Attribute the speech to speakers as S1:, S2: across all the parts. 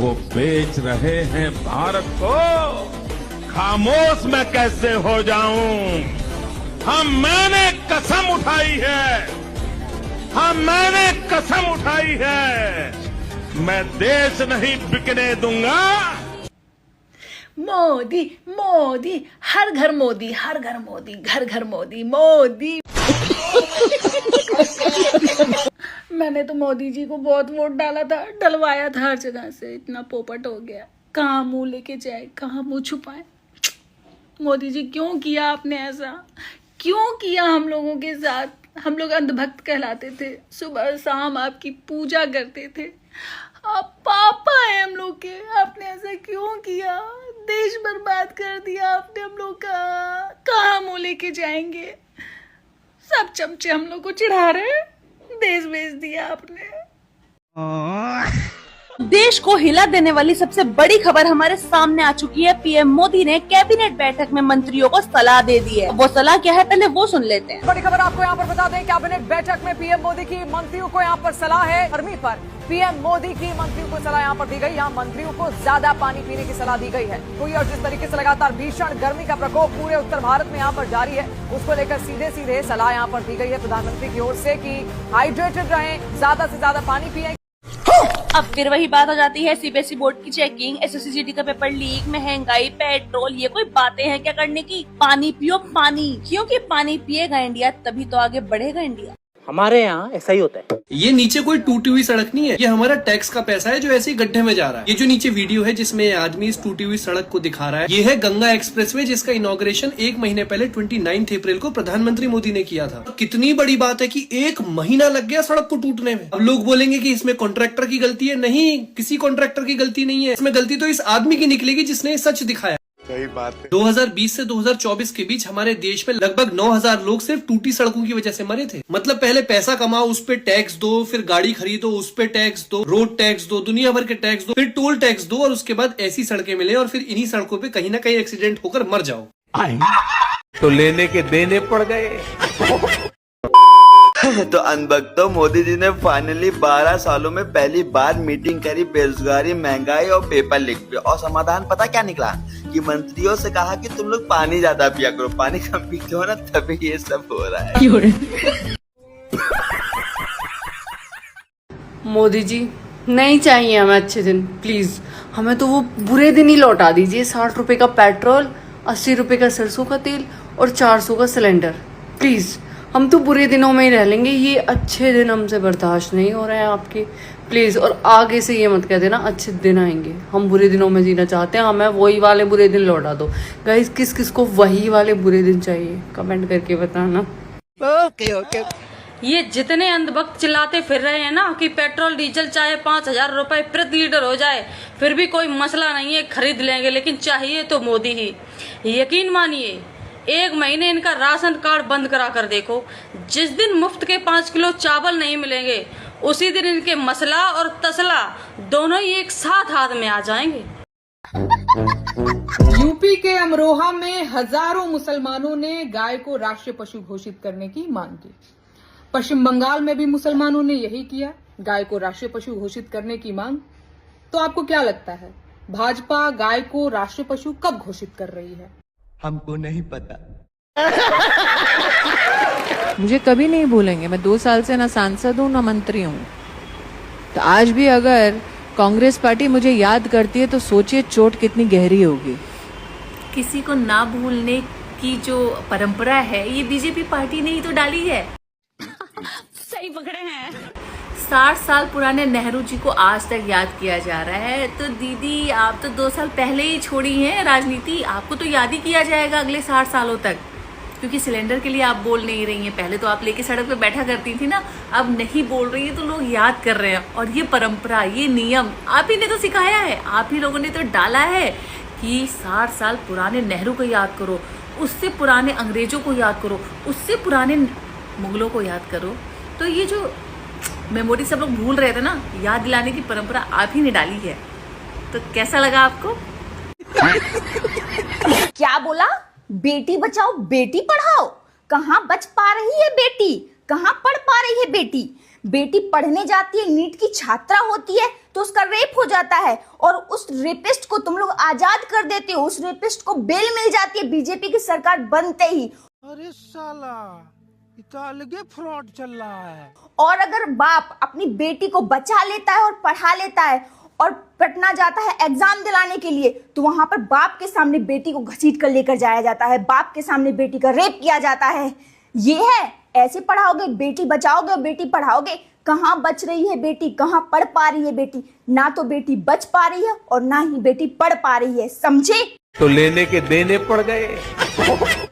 S1: वो बेच रहे हैं भारत को, खामोश मैं कैसे हो जाऊं। मैंने कसम उठाई है, मैंने कसम उठाई है, मैं देश नहीं बिकने दूंगा।
S2: मोदी मोदी, हर घर मोदी, हर घर मोदी, घर घर मोदी मोदी। मैंने तो मोदी जी को बहुत वोट डाला था, डलवाया था हर जगह से, इतना पोपट हो गया। कहाँ मुंह लेके जाए, कहाँ मुंह छुपाए। मोदी जी क्यों किया आपने ऐसा, क्यों किया हम लोगों के साथ। हम लोग अंधभक्त कहलाते थे, सुबह शाम आपकी पूजा करते थे। आप पापा हैं हम लोग के, आपने ऐसा क्यों किया। देश बर्बाद कर दिया आपने हम लोग का, कहाँ मुंह लेके जाएंगे। सब चमचे हम लोग को चिढ़ा रहे हैं, देश बेच दिया आपने।
S3: देश को हिला देने वाली सबसे बड़ी खबर हमारे सामने आ चुकी है। पीएम मोदी ने कैबिनेट बैठक में मंत्रियों को सलाह दे दी है। वो सलाह क्या है, पहले वो सुन लेते हैं।
S4: बड़ी खबर आपको यहाँ पर बता दें, कैबिनेट बैठक में पीएम मोदी की मंत्रियों को यहाँ पर सलाह है। गर्मी पर पीएम मोदी की मंत्रियों को सलाह यहाँ पर दी गई। यहाँ मंत्रियों को ज्यादा पानी पीने की सलाह दी गई है। कोई और जिस तरीके से लगातार भीषण गर्मी का प्रकोप पूरे उत्तर भारत में यहाँ पर जारी है, उसको लेकर सीधे सीधे सलाह यहाँ पर दी गई है प्रधानमंत्री की ओर से कि हाइड्रेटेड रहें, ज्यादा से ज्यादा पानी पिएं।
S3: अब फिर वही बात हो जाती है, सीबीएसई बोर्ड की चेकिंग, एसएससी का पेपर लीक, महंगाई, पेट्रोल, ये कोई बातें हैं क्या करने की। पानी पियो पानी, क्योंकि पानी पिएगा इंडिया तभी तो आगे बढ़ेगा इंडिया।
S5: हमारे यहाँ ऐसा ही होता है।
S6: ये नीचे कोई टूटी हुई सड़क नहीं है, ये हमारा टैक्स का पैसा है जो ऐसे ही गड्ढे में जा रहा है। ये जो नीचे वीडियो है जिसमें ये आदमी इस टूटी हुई सड़क को दिखा रहा है, ये है गंगा एक्सप्रेसवे, जिसका इनॉग्रेशन 1 महीने पहले 29 अप्रैल को प्रधानमंत्री मोदी ने किया था। कितनी बड़ी बात है कि 1 महीना लग गया सड़क को टूटने में। अब लोग बोलेंगे कि इसमें कॉन्ट्रैक्टर की गलती है। नहीं, किसी कॉन्ट्रैक्टर की गलती नहीं है, इसमें गलती तो इस आदमी की निकलेगी जिसने सच दिखाया।
S1: सही बात है।
S6: 2020 से 2024 के बीच हमारे देश में लगभग 9,000 लोग सिर्फ टूटी सड़कों की वजह से मरे थे। मतलब पहले पैसा कमाओ, उस पे टैक्स दो, फिर गाड़ी खरीदो, उस पे टैक्स दो, रोड टैक्स दो, दुनिया भर के टैक्स दो, फिर टोल टैक्स दो, और उसके बाद ऐसी सड़कें मिले और फिर इन्हीं सड़कों पे कहीं ना कहीं एक्सीडेंट होकर मर जाओ।
S1: तो लेने के देने पड़ गए।
S7: तो अनभक्तों, मोदी जी ने फाइनली 12 सालों में पहली बार मीटिंग करी बेरोजगारी, महंगाई और पेपर लीक पे, और समाधान पता क्या निकला कि मंत्रियों से कहा कि तुम लोग पानी ज्यादा पिया करो, पानी कम पीते हो ना, तभी ये सब हो रहा है।
S8: मोदी जी नहीं चाहिए हमें अच्छे दिन, प्लीज हमें तो वो बुरे दिन ही लौटा दीजिए। 60 रुपए का पेट्रोल, 80 रुपए का सरसों का तेल और 400 का सिलेंडर। प्लीज हम तो बुरे दिनों में ही रह लेंगे, ये अच्छे दिन हमसे बर्दाश्त नहीं हो रहे हैं आपके, प्लीज। और आगे से ये मत कह देना अच्छे दिन आएंगे, हम बुरे दिनों में जीना चाहते हैं, हमें वही वाले बुरे दिन लौटा दो। गाइस, किस किस को वही वाले बुरे दिन चाहिए, कमेंट करके बताना।
S5: ओके।
S8: ये जितने अंधभक्त चिल्लाते फिर रहे हैं ना कि पेट्रोल डीजल चाहे 5,000 रुपए प्रति लीटर हो जाए, फिर भी कोई मसला नहीं है, खरीद लेंगे, लेकिन चाहिए तो मोदी ही। यकीन मानिए, 1 महीने इनका राशन कार्ड बंद करा कर देखो, जिस दिन मुफ्त के 5 किलो चावल नहीं मिलेंगे, उसी दिन इनके मसला और तसला दोनों ही एक साथ हाथ में आ जाएंगे।
S9: यूपी के अमरोहा में हजारों मुसलमानों ने गाय को राष्ट्रीय पशु घोषित करने की मांग की। पश्चिम बंगाल में भी मुसलमानों ने यही किया, गाय को राष्ट्रीय पशु घोषित करने की मांग। तो आपको क्या लगता है, भाजपा गाय को राष्ट्रीय पशु कब घोषित कर रही है?
S5: हमको नहीं पता।
S10: मुझे कभी नहीं भूलेंगे, मैं 2 साल से ना सांसद हूँ ना मंत्री हूँ। तो आज भी अगर कांग्रेस पार्टी मुझे याद करती है तो सोचिए चोट कितनी गहरी होगी।
S2: किसी को ना भूलने की जो परंपरा है, ये बीजेपी पार्टी ने ही तो डाली है।
S3: सही पकड़े हैं।
S2: 60 साल पुराने नेहरू जी को आज तक याद किया जा रहा है। तो दीदी, आप तो 2 साल पहले ही छोड़ी हैं राजनीति, आपको तो याद ही किया जाएगा अगले 60 सालों तक, क्योंकि सिलेंडर के लिए आप बोल नहीं रही हैं। पहले तो आप लेके सड़क पे बैठा करती थी ना, अब नहीं बोल रही है तो लोग याद कर रहे हैं। और ये परंपरा, ये नियम आप ही ने तो सिखाया है, आप ही लोगों ने तो डाला है कि 60 साल पुराने नेहरू को याद करो, उससे पुराने अंग्रेजों को याद करो, उससे पुराने मुगलों को याद करो। तो ये जो मेमोरी सब लोग भूल रहे थे ना, याद दिलाने की परंपरा आप ही ने डाली है। तो कैसा लगा आपको?
S3: क्या बोला? बेटी बचाओ बेटी पढ़ाओ? कहाँ बच पा रही है बेटी, कहाँ पढ़ पा रही है बेटी? बेटी पढ़ने जाती है, नीट की छात्रा होती है,
S11: तो उसका रेप हो जाता है और उस रेपिस्ट को तुम लोग आजाद कर देते हो, उस रेपिस्ट को बेल मिल जाती है बीजेपी की सरकार बनते ही।
S5: अरे साला इतना अलगे फ्रॉड चल रहा है।
S11: और अगर बाप अपनी बेटी को बचा लेता है और पढ़ा लेता है और पटना जाता है एग्जाम दिलाने के लिए, तो वहां पर बाप के सामने बेटी को घसीट कर लेकर जाया जाता है, बाप के सामने बेटी का रेप किया जाता है। ये है, ऐसे पढ़ाओगे, बेटी बचाओगे और बेटी पढ़ाओगे। कहाँ बच रही है बेटी, कहाँ पढ़ पा रही है बेटी? ना तो बेटी बच पा रही है और ना ही बेटी पढ़ पा रही है, समझे?
S1: तो लेने के देने पड़ गए।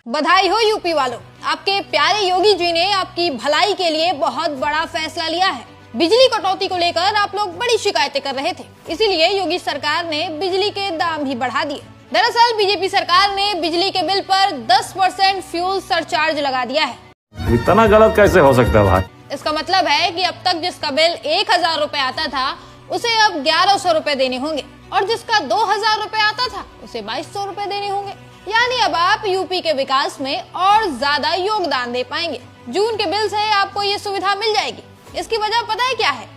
S12: बधाई हो यूपी वालों, आपके प्यारे योगी जी ने आपकी भलाई के लिए बहुत बड़ा फैसला लिया है। बिजली कटौती को लेकर आप लोग बड़ी शिकायतें कर रहे थे, इसीलिए योगी सरकार ने बिजली के दाम भी बढ़ा दिए। दरअसल बीजेपी सरकार ने बिजली के बिल पर 10% फ्यूल सरचार्ज लगा दिया है।
S1: इतना गलत कैसे हो सकता है भाई?
S12: इसका मतलब है कि अब तक जिसका बिल 1000 रुपए आता था उसे अब 1100 रुपए देने होंगे और जिसका 2000 रुपए आता था उसे 2200 रुपए देने होंगे। यानी अब आप यूपी के विकास में और ज्यादा योगदान दे पाएंगे। जून के बिल से आपको ये सुविधा मिल जाएगी। इसकी वजह पता है क्या है?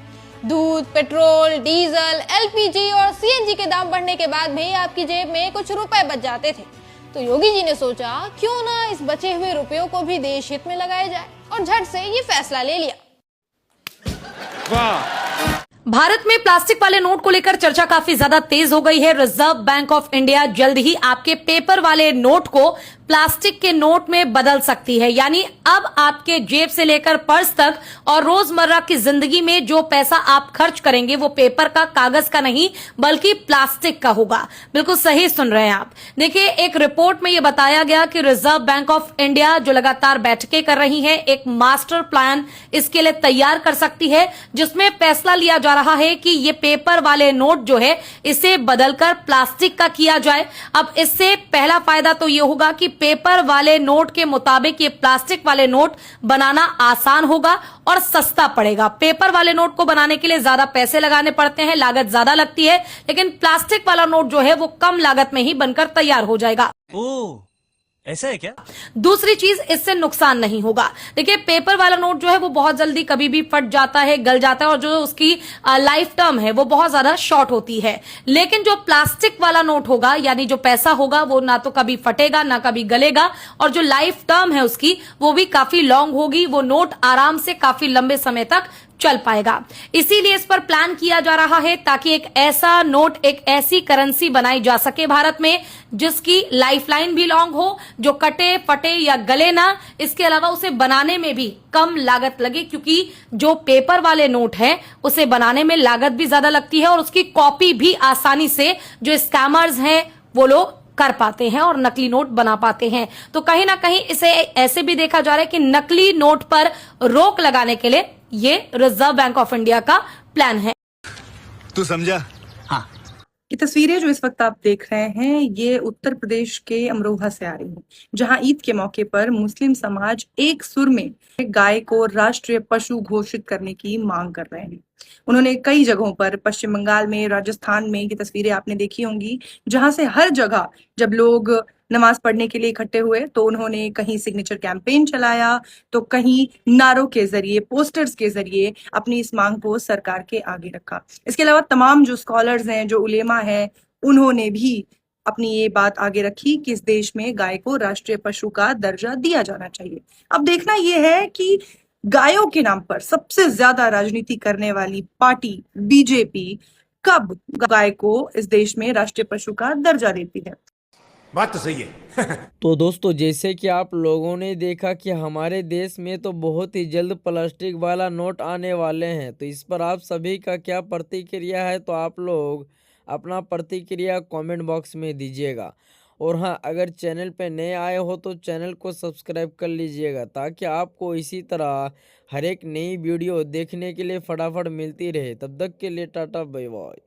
S12: दूध, पेट्रोल, डीजल, एलपीजी और सीएनजी के दाम बढ़ने के बाद भी आपकी जेब में कुछ रुपए बच जाते थे। तो योगी जी ने सोचा क्यों ना इस बचे हुए रुपयों को भी देश हित में लगाया जाए और झट से ये फैसला ले लिया।
S1: वाह!
S3: भारत में प्लास्टिक वाले नोट को लेकर चर्चा काफी ज्यादा तेज हो गई है। रिजर्व बैंक ऑफ इंडिया जल्द ही आपके पेपर वाले नोट को प्लास्टिक के नोट में बदल सकती है। यानी अब आपके जेब से लेकर पर्स तक और रोजमर्रा की जिंदगी में जो पैसा आप खर्च करेंगे वो पेपर का, कागज का नहीं बल्कि प्लास्टिक का होगा। बिल्कुल सही सुन रहे हैं आप। देखिए, एक रिपोर्ट में ये बताया गया कि रिजर्व बैंक ऑफ इंडिया जो लगातार बैठकें कर रही है, एक मास्टर प्लान इसके लिए तैयार कर सकती है, जिसमें फैसला लिया जा रहा है कि ये पेपर वाले नोट जो है इसे बदलकर प्लास्टिक का किया जाए। अब इससे पहला फायदा तो ये होगा कि पेपर वाले नोट के मुताबिक ये प्लास्टिक वाले नोट बनाना आसान होगा और सस्ता पड़ेगा। पेपर वाले नोट को बनाने के लिए ज्यादा पैसे लगाने पड़ते हैं, लागत ज्यादा लगती है, लेकिन प्लास्टिक वाला नोट जो है वो कम लागत में ही बनकर तैयार हो जाएगा।
S5: ऐसा है क्या?
S3: दूसरी चीज, इससे नुकसान नहीं होगा। देखिए, पेपर वाला नोट जो है वो बहुत जल्दी कभी भी फट जाता है, गल जाता है और जो उसकी लाइफ टर्म है वो बहुत ज्यादा शॉर्ट होती है। लेकिन जो प्लास्टिक वाला नोट होगा, यानी जो पैसा होगा, वो ना तो कभी फटेगा ना कभी गलेगा और जो लाइफ टर्म है उसकी वो भी काफी लॉन्ग होगी। वो नोट आराम से काफी लंबे समय तक चल पाएगा। इसीलिए इस पर प्लान किया जा रहा है ताकि एक ऐसा नोट, एक ऐसी करेंसी बनाई जा सके भारत में जिसकी लाइफलाइन भी लॉन्ग हो, जो कटे फटे या गले ना। इसके अलावा उसे बनाने में भी कम लागत लगे, क्योंकि जो पेपर वाले नोट है उसे बनाने में लागत भी ज्यादा लगती है और उसकी कॉपी भी आसानी से जो स्कैमर्स हैं वो लोग कर पाते हैं और नकली नोट बना पाते हैं। तो कहीं ना कहीं इसे ऐसे भी देखा जा रहा है कि नकली नोट पर रोक लगाने के लिए ये रिजर्व बैंक ऑफ इंडिया का प्लान है।
S5: तू समझा?
S9: हाँ। ये तस्वीरें जो इस वक्त आप देख रहे हैं ये उत्तर प्रदेश के अमरोहा से आ रही हैं, जहां ईद के मौके पर मुस्लिम समाज एक सुर में गाय को राष्ट्रीय पशु घोषित करने की मांग कर रहे हैं। उन्होंने कई जगहों पर, पश्चिम बंगाल में, राजस्थान में, ये तस्वीरें आपने देखी होंगी, जहां से हर जगह जब लोग नमाज पढ़ने के लिए इकट्ठे हुए तो उन्होंने कहीं सिग्नेचर कैंपेन चलाया तो कहीं नारों के जरिए, पोस्टर्स के जरिए अपनी इस मांग को सरकार के आगे रखा। इसके अलावा तमाम जो स्कॉलर्स हैं, जो उलेमा हैं, उन्होंने भी अपनी ये बात आगे रखी कि इस देश में गाय को राष्ट्रीय पशु का दर्जा दिया जाना चाहिए। अब देखना यह है कि गायों के नाम पर सबसे ज्यादा राजनीति करने वाली पार्टी बीजेपी कब गाय को इस देश में राष्ट्रीय पशु का दर्जा देती है।
S1: बात तो सही है।
S13: तो दोस्तों, जैसे कि आप लोगों ने देखा कि हमारे देश में तो बहुत ही जल्द प्लास्टिक वाला नोट आने वाले हैं, तो इस पर आप सभी का क्या प्रतिक्रिया है, तो आप लोग अपना प्रतिक्रिया कमेंट बॉक्स में दीजिएगा। और हाँ, अगर चैनल पे नए आए हो तो चैनल को सब्सक्राइब कर लीजिएगा ताकि आपको इसी तरह हर एक नई वीडियो देखने के लिए फटाफट मिलती रहे। तब तक के लिए टाटा बाय बाय।